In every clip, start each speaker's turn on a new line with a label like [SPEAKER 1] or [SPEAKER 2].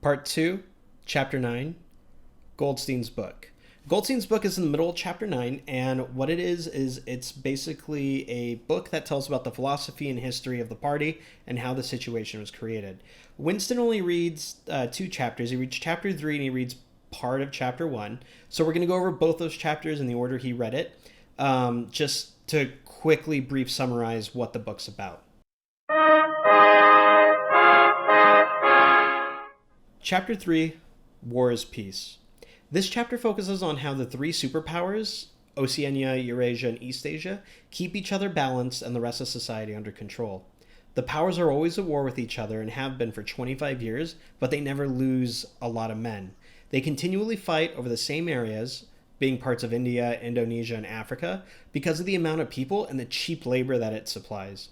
[SPEAKER 1] Part 2, Chapter 9, Goldstein's book. Goldstein's book is in the middle of Chapter 9, and what it is it's basically a book that tells about the philosophy and history of the party and how the situation was created. Winston only reads 2 chapters. He reads Chapter 3 and he reads part of Chapter 1. So we're going to go over both those chapters in the order he read it, just to quickly brief summarize what the book's about. Chapter 3, War is Peace. This chapter focuses on how the 3 superpowers, Oceania, Eurasia, and Eastasia, keep each other balanced and the rest of society under control. The powers are always at war with each other and have been for 25 years, but they never lose a lot of men. They continually fight over the same areas, being parts of India, Indonesia, and Africa, because of the amount of people and the cheap labor that it supplies.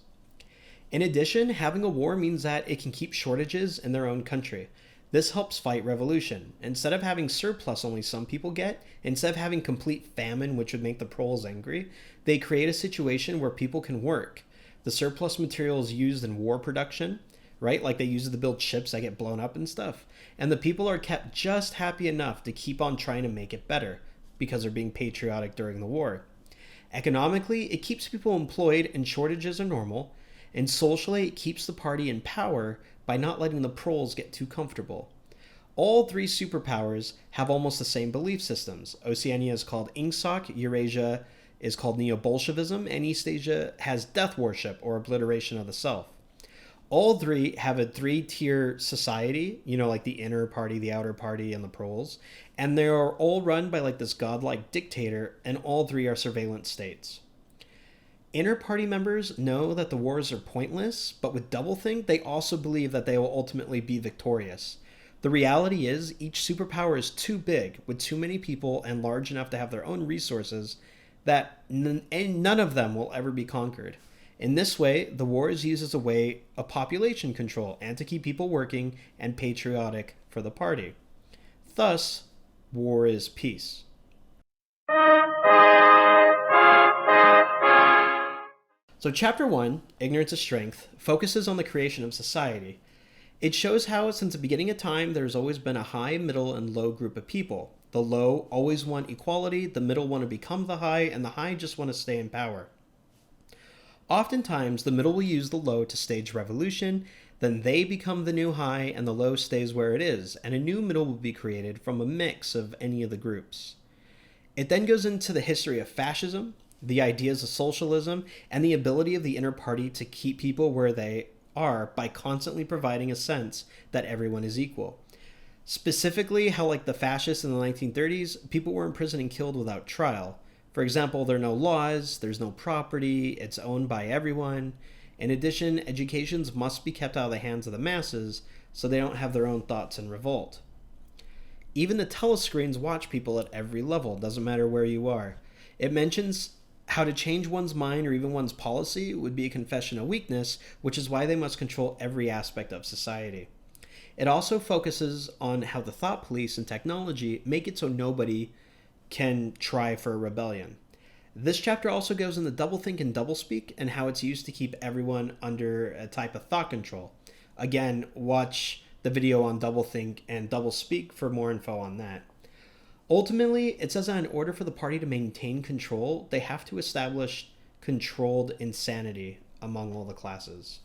[SPEAKER 1] In addition, having a war means that it can keep shortages in their own country. This helps fight revolution. Instead of having surplus only some people get, instead of having complete famine, which would make the Proles angry, they create a situation where people can work. The surplus material is used in war production, right? Like they use it to build ships that get blown up and stuff. And the people are kept just happy enough to keep on trying to make it better because they're being patriotic during the war. Economically, it keeps people employed and shortages are normal. And socially, it keeps the party in power by not letting the proles get too comfortable. All 3 superpowers have almost the same belief systems. Oceania is called Ingsoc, Eurasia is called Neo-Bolshevism, and Eastasia has death worship or obliteration of the self. All 3 have a 3-tier society, like the inner party, the outer party, and the proles, and they are all run by like this godlike dictator, and all 3 are surveillance states. Inner party members know that the wars are pointless, but with doublethink, they also believe that they will ultimately be victorious. The reality is, each superpower is too big, with too many people, and large enough to have their own resources, that none of them will ever be conquered. In this way, the war is used as a way of population control, and to keep people working and patriotic for the party. Thus, war is peace. So Chapter 1, Ignorance is Strength, focuses on the creation of society. It shows how, since the beginning of time, there's always been a high, middle, and low group of people. The low always want equality, the middle want to become the high, and the high just want to stay in power. Oftentimes, the middle will use the low to stage revolution, then they become the new high, and the low stays where it is, and a new middle will be created from a mix of any of the groups. It then goes into the history of fascism, the ideas of socialism, and the ability of the inner party to keep people where they are by constantly providing a sense that everyone is equal. Specifically, how like the fascists in the 1930s, people were imprisoned and killed without trial. For example, there are no laws, there's no property, it's owned by everyone. In addition, educations must be kept out of the hands of the masses so they don't have their own thoughts and revolt. Even the telescreens watch people at every level, doesn't matter where you are. It mentions how to change one's mind or even one's policy would be a confession of weakness, which is why they must control every aspect of society. It also focuses on how the thought police and technology make it so nobody can try for a rebellion. This chapter also goes into doublethink and doublespeak and how it's used to keep everyone under a type of thought control. Again, watch the video on doublethink and doublespeak for more info on that. Ultimately, it says that in order for the party to maintain control, they have to establish controlled insanity among all the classes.